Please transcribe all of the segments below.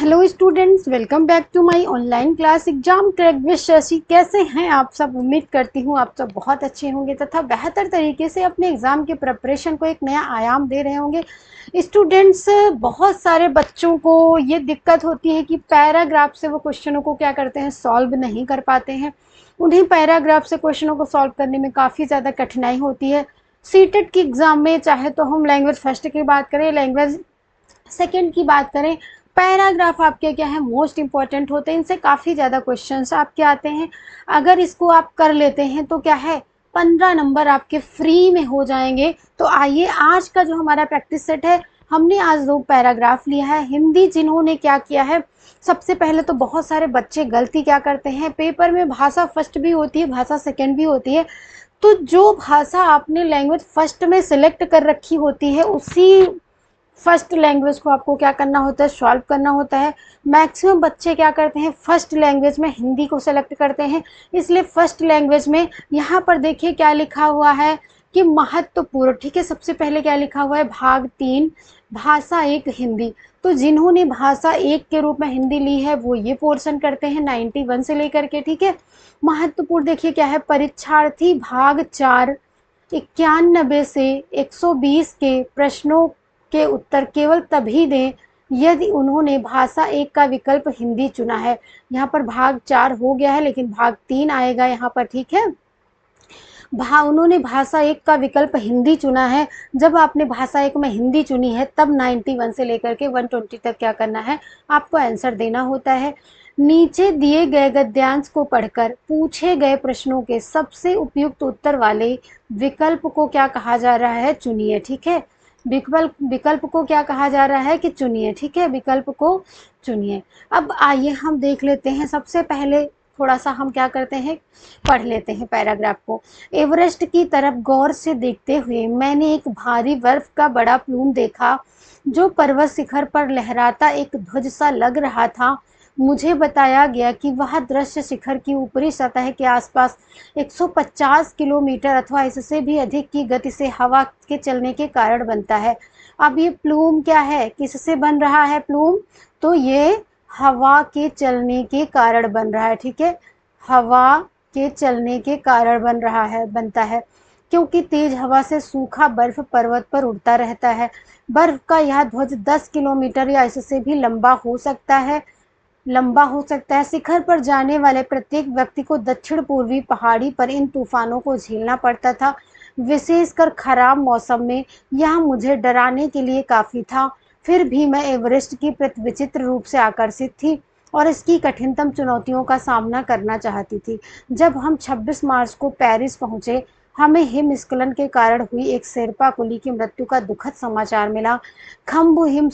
Hello students, welcome back to my online class exam track with Shashi. कैसे हैं आप सब? उम्मीद करती हूँ आप सब बहुत अच्छे होंगे तथा बेहतर तरीके से अपने एग्ज़ाम के प्रिपरेशन को एक नया आयाम दे रहे होंगे। स्टूडेंट्स, बहुत सारे बच्चों को ये दिक्कत होती है कि पैराग्राफ से वो क्वेश्चनों को क्या करते हैं, सॉल्व नहीं कर पाते हैं। उन्हें पैराग्राफ से क्वेश्चनों को सॉल्व करने में काफ़ी ज़्यादा कठिनाई होती है। सीटेट की एग्ज़ाम में चाहे तो हम लैंग्वेज फर्स्ट की बात करें, लैंग्वेज सेकंड की बात करें, पैराग्राफ आपके क्या है, मोस्ट इंपॉर्टेंट होते हैं। इनसे काफ़ी ज़्यादा क्वेश्चंस आपके आते हैं। अगर इसको आप कर लेते हैं तो क्या है, 15 नंबर आपके फ्री में हो जाएंगे। तो आइए, आज का जो हमारा प्रैक्टिस सेट है, हमने आज 2 पैराग्राफ लिया है। हिंदी जिन्होंने क्या किया है, सबसे पहले तो बहुत सारे बच्चे गलती क्या करते हैं, पेपर में भाषा फर्स्ट भी होती है, भाषा सेकंड भी होती है। तो जो भाषा आपने लैंग्वेज फर्स्ट में सिलेक्ट कर रखी होती है, उसी फर्स्ट लैंग्वेज को आपको क्या करना होता है, सॉल्व करना होता है। मैक्सिमम बच्चे क्या करते हैं, फर्स्ट लैंग्वेज में हिंदी को सेलेक्ट करते हैं। इसलिए फर्स्ट लैंग्वेज में यहाँ पर देखिए क्या लिखा हुआ है कि महत्वपूर्ण, ठीक है। सबसे पहले क्या लिखा हुआ है, भाग 3 भाषा 1 हिंदी। तो जिन्होंने भाषा 1 के रूप में हिंदी ली है वो ये पोर्शन करते हैं 91 से लेकर के, ठीक है। महत्वपूर्ण देखिए क्या है, परीक्षार्थी भाग 4 91 से 120 के प्रश्नों के उत्तर केवल तभी दें यदि उन्होंने भाषा 1 का विकल्प हिंदी चुना है। यहाँ पर भाग 4 हो गया है, लेकिन भाग 3 आएगा यहाँ पर, ठीक है। उन्होंने भाषा 1 का विकल्प हिंदी चुना है। जब आपने भाषा 1 में हिंदी चुनी है तब 91 से लेकर के 120 तक क्या करना है, आपको आंसर देना होता है। नीचे दिए गए गद्यांश को पढ़कर पूछे गए प्रश्नों के सबसे उपयुक्त उत्तर वाले विकल्प को क्या कहा जा रहा है, चुनिए, ठीक है। विकल्प को क्या कहा जा रहा है कि चुनिए, ठीक है, विकल्प को चुनिए। अब आइए हम देख लेते हैं। सबसे पहले थोड़ा सा हम क्या करते हैं, पढ़ लेते हैं पैराग्राफ को। एवरेस्ट की तरफ गौर से देखते हुए मैंने एक भारी बर्फ का बड़ा प्लूम देखा जो पर्वत शिखर पर लहराता एक ध्वज सा लग रहा था। मुझे बताया गया कि वह दृश्य शिखर की ऊपरी सतह के आसपास 150 किलोमीटर अथवा इससे भी अधिक की गति से हवा के चलने के कारण बनता है। अब ये प्लूम क्या है, किससे बन रहा है प्लूम, तो ये हवा के चलने के कारण बन रहा है, ठीक है। हवा के चलने के कारण बनता है, क्योंकि तेज हवा से सूखा बर्फ पर्वत पर उड़ता रहता है। बर्फ का यह ध्वज 10 किलोमीटर या इससे भी लंबा हो सकता है। शिखर पर जाने वाले प्रत्येक व्यक्ति को दक्षिण पूर्वी पहाड़ी पर इन तूफानों को झेलना पड़ता था। विशेषकर खराब मौसम में यह मुझे डराने के लिए काफी था। फिर भी मैं एवरेस्ट की प्रति विचित्र रूप से आकर्षित थी और इसकी कठिनतम चुनौतियों का सामना करना चाहती थी। जब हम 26 मार्च को पेरिस पहुंचे, हमें हिमस्खलन के कारण हुई एक शेर्पा कुली की मृत्यु का दुखद समाचार मिला। खुम्बु हिम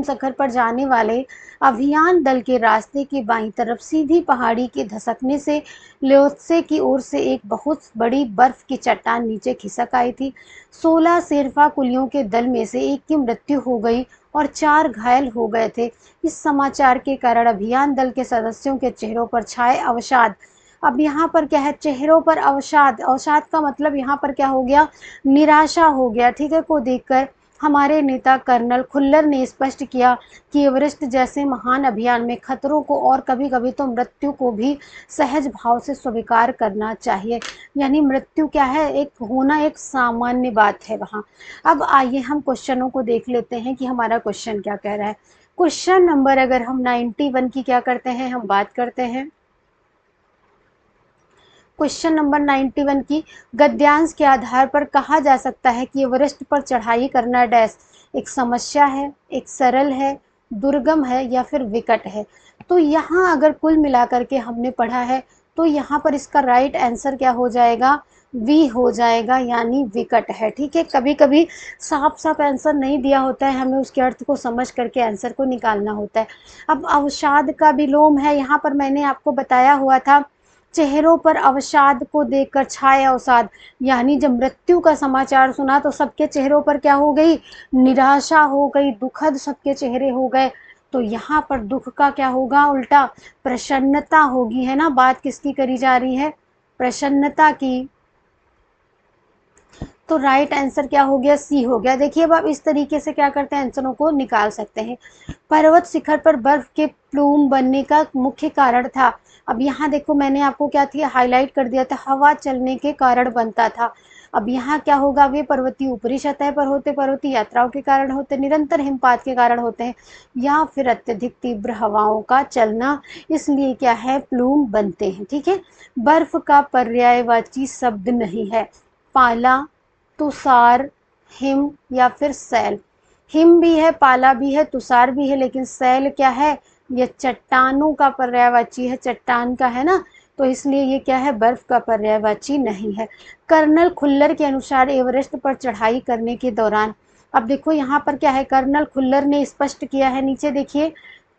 शिखर पर जाने वाले अभियान दल के रास्ते की बाईं तरफ सीधी पहाड़ी के धसकने से ल्योत्से की ओर से एक बहुत बड़ी बर्फ की चट्टान नीचे खिसक आई थी। 16 शेरपा कुलियों के दल में से एक की मृत्यु हो गई और 4 घायल हो गए थे। इस समाचार के कारण अभियान दल के सदस्यों के चेहरों पर छाए अवसाद। अब यहाँ पर क्या है, चेहरों पर अवसाद, अवसाद का मतलब यहाँ पर क्या हो गया, निराशा हो गया, ठीक है, को देखकर हमारे नेता कर्नल खुल्लर ने स्पष्ट किया कि एवरेस्ट जैसे महान अभियान में खतरों को और कभी-कभी तो मृत्यु को भी सहज भाव से स्वीकार करना चाहिए। यानी मृत्यु क्या है, एक होना एक सामान्य बात है वहाँ। अब आइए हम क्वेश्चनों को देख लेते हैं कि हमारा क्वेश्चन क्या कह रहा है। क्वेश्चन नंबर अगर हम 91 की क्या करते हैं, हम बात करते हैं। क्वेश्चन नंबर 91 की, गद्यांश के आधार पर कहा जा सकता है कि एवरेस्ट पर चढ़ाई करना डैश एक समस्या है, एक सरल है, दुर्गम है या फिर विकट है। तो यहाँ अगर कुल मिलाकर के हमने पढ़ा है तो यहाँ पर इसका राइट आंसर क्या हो जाएगा, वी हो जाएगा, यानी विकट है, ठीक है। कभी कभी साफ साफ आंसर नहीं दिया होता है, हमें उसके अर्थ को समझ करके आंसर को निकालना होता है। अब अवसाद का विलोम है, यहाँ पर मैंने आपको बताया हुआ था, चेहरों पर अवसाद को देखकर छाए अवसाद, यानी जब मृत्यु का समाचार सुना तो सबके चेहरों पर क्या हो गई, निराशा हो गई, दुखद सबके चेहरे हो गए। तो यहाँ पर दुख का क्या होगा, उल्टा प्रसन्नता होगी, है ना। बात किसकी करी जा रही है, प्रसन्नता की। तो राइट आंसर क्या हो गया, सी हो गया। देखिए अब आप इस तरीके से क्या करते हैं, आंसरों को निकाल सकते हैं। पर्वत शिखर पर बर्फ के प्लूम बनने का मुख्य कारण था। अब यहाँ देखो मैंने आपको क्या थी हाईलाइट कर दिया था, हवा चलने के कारण बनता था। अब यहाँ क्या होगा, वे पर्वतीय ऊपरी सतह पर होते, पर्वतीय यात्राओं के कारण होते, निरंतर हिमपात के कारण होते हैं, या फिर अत्यधिक तीव्र हवाओं का चलना, इसलिए क्या है प्लूम बनते हैं। ठीक है, बर्फ का पर्यायवाची शब्द नहीं है, पाला, तुषार, हिम या फिर सैल। हिम भी है, पाला भी है, तुषार भी है, लेकिन सैल क्या है, ये चट्टानों का पर्यायवाची है, चट्टान का है ना, तो इसलिए ये क्या है, बर्फ का पर्यायवाची नहीं है। कर्नल खुल्लर के अनुसार एवरेस्ट पर चढ़ाई करने के दौरान, अब देखो यहाँ पर क्या है, कर्नल खुल्लर ने स्पष्ट किया है, नीचे देखिए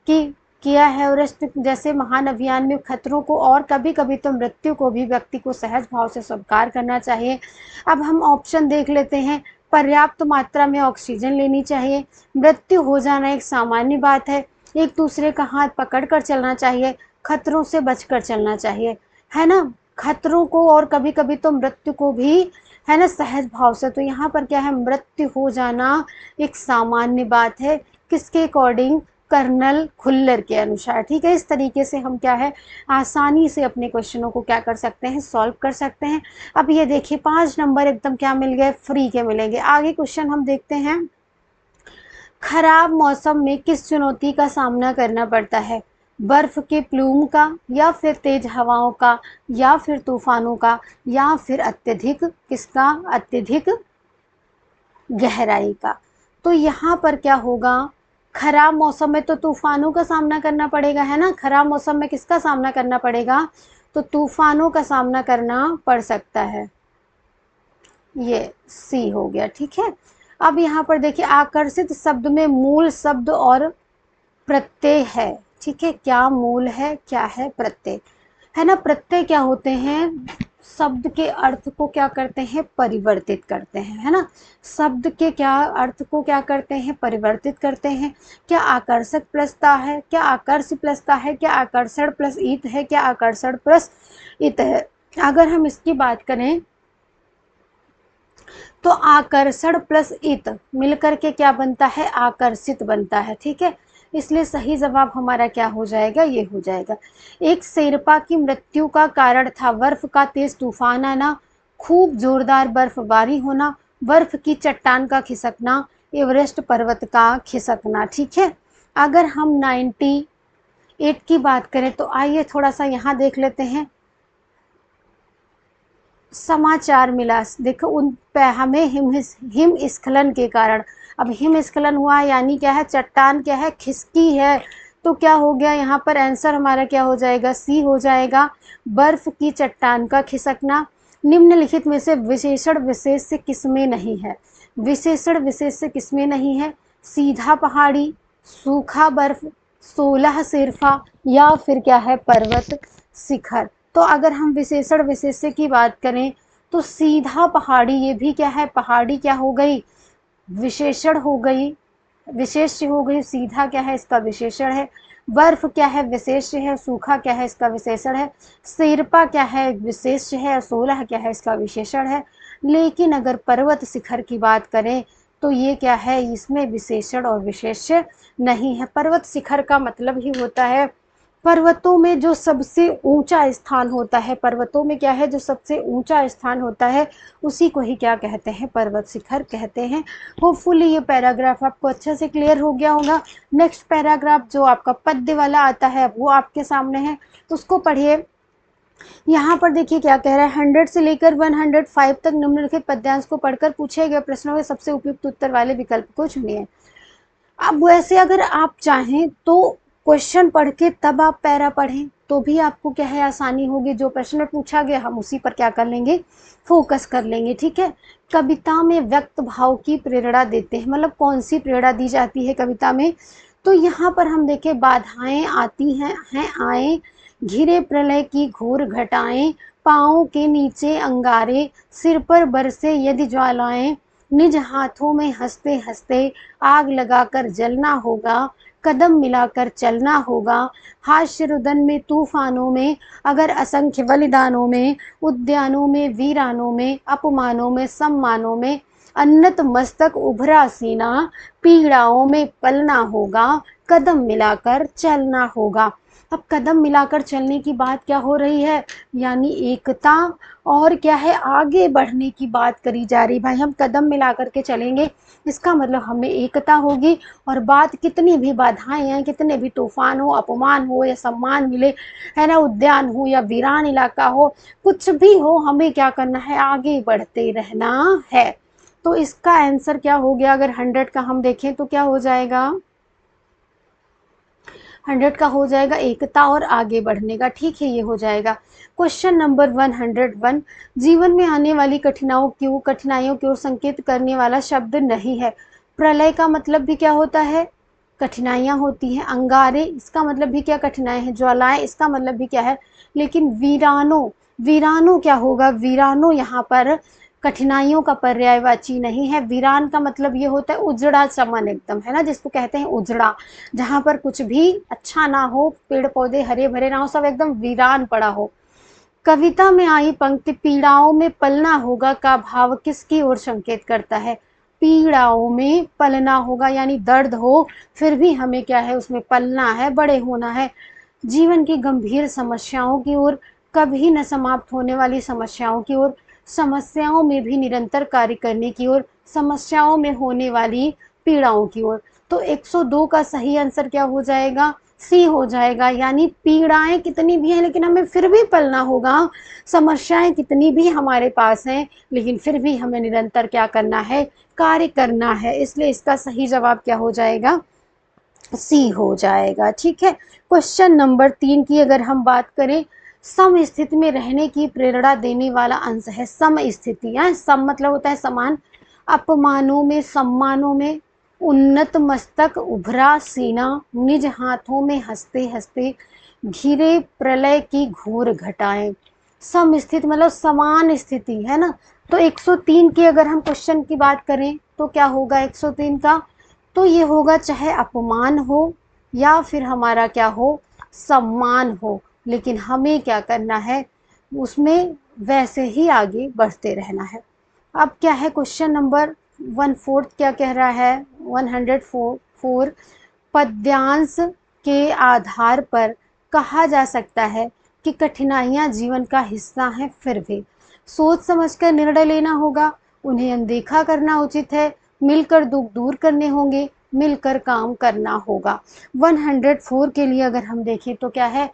कि किया है एवरेस्ट जैसे महान अभियान में खतरों को और कभी कभी तो मृत्यु को भी व्यक्ति को सहज भाव से स्वीकार करना चाहिए। अब हम ऑप्शन देख लेते हैं, पर्याप्त मात्रा में ऑक्सीजन लेनी चाहिए, मृत्यु हो जाना एक सामान्य बात है, एक दूसरे का हाथ पकड़कर चलना चाहिए, खतरों से बचकर चलना चाहिए, है ना, खतरों को और कभी कभी तो मृत्यु को भी, है ना, सहज भाव से। तो यहाँ पर क्या है, मृत्यु हो जाना एक सामान्य बात है, किसके अकॉर्डिंग, कर्नल खुल्लर के अनुसार। ठीक है, इस तरीके से हम क्या है आसानी से अपने क्वेश्चनों को क्या कर सकते हैं, सॉल्व कर सकते हैं। अब ये देखिए 5 नंबर एकदम क्या मिल गए, फ्री के मिलेंगे। आगे क्वेश्चन हम देखते हैं, खराब मौसम में किस चुनौती का सामना करना पड़ता है, बर्फ के प्लूम का, या फिर तेज हवाओं का, या फिर तूफानों का, या फिर अत्यधिक किसका, अत्यधिक गहराई का। तो यहाँ पर क्या होगा, खराब मौसम में तो तूफानों का सामना करना पड़ेगा, है ना, खराब मौसम में किसका सामना करना पड़ेगा, तो तूफानों का सामना करना पड़ सकता है, ये सी हो गया। ठीक है, अब यहाँ पर देखिए आकर्षित शब्द में मूल शब्द और प्रत्यय है। ठीक है, क्या मूल है, क्या है प्रत्यय, है ना, प्रत्यय क्या होते हैं, शब्द के अर्थ को क्या करते हैं, परिवर्तित करते हैं, है ना, शब्द के क्या अर्थ को क्या करते हैं, परिवर्तित करते हैं। क्या आकर्षक प्लसता है, क्या आकर्ष प्लसता है, क्या आकर्षण प्लस ईत है, क्या आकर्षण प्लस इत है। अगर हम इसकी बात करें तो आकर्षण प्लस इत मिलकर के क्या बनता है, आकर्षित बनता है। ठीक है, इसलिए सही जवाब हमारा क्या हो जाएगा, ये हो जाएगा। एक शेरपा की मृत्यु का कारण था बर्फ का तेज तूफान आना, खूब जोरदार बर्फबारी होना, बर्फ की चट्टान का खिसकना, एवरेस्ट पर्वत का खिसकना। ठीक है, अगर हम 98 की बात करें तो आइए थोड़ा सा यहाँ देख लेते हैं, समाचार मिला, देखो उन पे हमें हिमस्खलन के कारण, अब हिमस्खलन हुआ यानी क्या है, चट्टान क्या है, खिसकी है, तो क्या हो गया यहाँ पर आंसर हमारा क्या हो जाएगा, सी हो जाएगा, बर्फ की चट्टान का खिसकना। निम्नलिखित में से विशेषण विशेष से किसमें नहीं है, विशेषण विशेष से किसमें नहीं है, सीधा पहाड़ी, सूखा बर्फ, 16 सिरफा, या फिर क्या है पर्वत शिखर। तो अगर हम विशेषण विशेष्य की बात करें तो सीधा पहाड़ी, ये भी क्या है, पहाड़ी क्या हो गई, विशेषण हो गई, विशेष्य हो गई, सीधा क्या है, इसका विशेषण है, बर्फ क्या है, विशेष्य है, सूखा क्या है, इसका विशेषण है, सिरपा क्या है, विशेष्य है, 16 क्या है, इसका विशेषण है। लेकिन अगर पर्वत शिखर की बात करें तो ये क्या है, इसमें विशेषण और विशेष्य नहीं है। पर्वत शिखर का मतलब ही होता है पर्वतों में जो सबसे ऊंचा स्थान होता है, पर्वतों में क्या है, जो सबसे ऊंचा स्थान होता है उसी को ही क्या कहते हैं, पर्वत शिखर कहते हैं। होपफुली ये पैराग्राफ आपको अच्छे से क्लियर हो गया होगा। नेक्स्ट पैराग्राफ जो आपका पद्य वाला आता है वो आपके सामने है, तो उसको पढ़िए। यहाँ पर देखिए क्या कह रहा है, 100 से लेकर 105 तक निम्नलिखित पद्यांश को पढ़कर पूछे गए प्रश्नों के सबसे उपयुक्त उत्तर वाले विकल्प को चुनिए। अब वैसे अगर आप चाहें तो क्वेश्चन पढ़ के तब आप पैरा पढ़ें तो भी आपको क्या है, आसानी होगी, जो प्रश्न पूछा गया हम उसी पर क्या कर लेंगे, फोकस कर लेंगे। ठीक है, कविता में व्यक्त भाव की प्रेरणा देते हैं, मतलब कौन सी प्रेरणा दी जाती है कविता में, तो यहाँ पर हम देखें, बाधाएं आती हैं आए, घिरे प्रलय की घोर घटाएं, पाँव के नीचे अंगारे, सिर पर बरसे यदि ज्वालाएं, निज हाथों में हंसते हंसते आग लगाकर जलना होगा, कदम मिलाकर चलना होगा। हास्य रुदन में तूफानों में, अगर असंख्य बलिदानों में, उद्यानों में वीरानों में, अपमानों में सम्मानों में, अन्नत मस्तक उभरा सीना, पीड़ाओं में पलना होगा, कदम मिलाकर चलना होगा। अब कदम मिलाकर चलने की बात क्या हो रही है, यानी एकता और क्या है, आगे बढ़ने की बात करी जा रही। भाई हम कदम मिला करके चलेंगे, इसका मतलब हमें एकता होगी। और बात कितनी भी बाधाएं हैं, कितने भी तूफान हो, अपमान हो या सम्मान मिले, है ना, उद्यान हो या वीरान इलाका हो, कुछ भी हो, हमें क्या करना है, आगे बढ़ते रहना है। तो इसका आंसर क्या हो गया, अगर 100 का हम देखें तो क्या हो जाएगा, 100 का हो जाएगा एकता और आगे बढ़ने का। ठीक है, ये हो जाएगा। क्वेश्चन नंबर 101, जीवन में आने वाली कठिनाइयों की ओर संकेत करने वाला शब्द नहीं है। प्रलय का मतलब भी क्या होता है, कठिनाइयां होती हैं। अंगारे, इसका मतलब भी क्या, कठिनाई है। ज्वालाएं, इसका मतलब भी क्या है। लेकिन वीरानो, वीरानो क्या होगा, वीरानो यहाँ पर कठिनाइयों का पर्यायवाची नहीं है। वीरान का मतलब ये होता है उजड़ा चमन एकदम, है ना, जिसको कहते हैं उजड़ा, जहां पर कुछ भी अच्छा ना हो, पेड़ पौधे हरे भरे ना हो, सब एकदम वीरान पड़ा हो। कविता में आई पंक्ति पीड़ाओं में पलना होगा का भाव किसकी ओर संकेत करता है। पीड़ाओं में पलना होगा, यानी दर्द हो फिर भी हमें क्या है, उसमें पलना है, बड़े होना है। जीवन की गंभीर समस्याओं की ओर, कभी न समाप्त होने वाली समस्याओं की ओर, समस्याओं में भी निरंतर कार्य करने की ओर, समस्याओं में होने वाली पीड़ाओं की ओर। तो 102 का सही आंसर क्या हो जाएगा, सी हो जाएगा। यानी पीड़ाएं कितनी भी हैं लेकिन हमें फिर भी पलना होगा, समस्याएं कितनी भी हमारे पास हैं लेकिन फिर भी हमें निरंतर क्या करना है, कार्य करना है। इसलिए इसका सही जवाब क्या हो जाएगा, सी हो जाएगा। ठीक है, क्वेश्चन नंबर 3 की अगर हम बात करें, सम स्थिति में रहने की प्रेरणा देने वाला अंश है सम स्थिति। है, सम मतलब होता है समान। अपमानों में सम्मानों में, उन्नत मस्तक उभरा सीना, निज हाथों में हंसते हंसते, घिरे प्रलय की घोर घटाएं। सम स्थिति मतलब समान स्थिति, है ना। तो 103 की अगर हम क्वेश्चन की बात करें तो क्या होगा 103 का, तो ये होगा चाहे अपमान हो या फिर हमारा क्या हो, सम्मान हो, लेकिन हमें क्या करना है, उसमें वैसे ही आगे बढ़ते रहना है। अब क्या है क्वेश्चन नंबर 1/4 क्या कह रहा है, 104, पद्यांश के आधार पर कहा जा सकता है कि कठिनाइयां जीवन का हिस्सा हैं, फिर भी सोच समझकर निर्णय लेना होगा, उन्हें अनदेखा करना उचित है, मिलकर दुख दूर करने होंगे, मिलकर काम करना होगा। 104 के लिए अगर हम देखें तो क्या है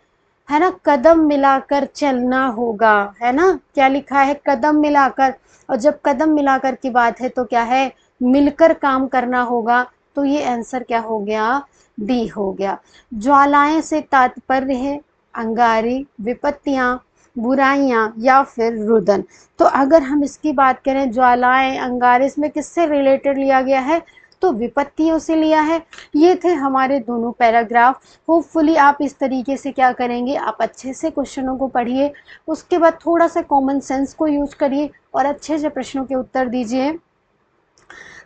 ना, कदम मिलाकर चलना होगा, है ना, क्या लिखा है, कदम मिलाकर। और जब कदम मिलाकर की बात है तो क्या है, मिलकर काम करना होगा। तो ये आंसर क्या हो गया, डी हो गया। ज्वालाएं से तात्पर्य है अंगारे, विपत्तियां, बुराइयां या फिर रुदन। तो अगर हम इसकी बात करें, ज्वालाएं अंगारे, इसमें किससे रिलेटेड लिया गया है, तो विपत्तियों से लिया है। ये थे हमारे दोनों पैराग्राफ। होपफुली आप इस तरीके से क्या करेंगे, आप अच्छे से क्वेश्चनों को पढ़िए, उसके बाद थोड़ा सा कॉमन सेंस को यूज करिए और अच्छे से प्रश्नों के उत्तर दीजिए।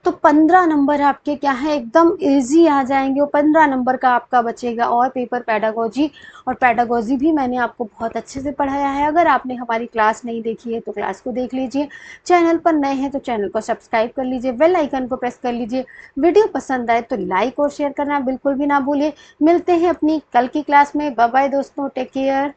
तो 15 नंबर आपके क्या है, एकदम इजी आ जाएंगे। और 15 नंबर का आपका बचेगा और पेपर पेडागोजी। और पेडागोजी भी मैंने आपको बहुत अच्छे से पढ़ाया है। अगर आपने हमारी क्लास नहीं देखी है तो क्लास को देख लीजिए, चैनल पर नए हैं तो चैनल को सब्सक्राइब कर लीजिए, बेल आइकन को प्रेस कर लीजिए। वीडियो पसंद आए तो लाइक और शेयर करना बिल्कुल भी ना भूलिए। मिलते हैं अपनी कल की क्लास में। बाय बाय दोस्तों, टेक केयर।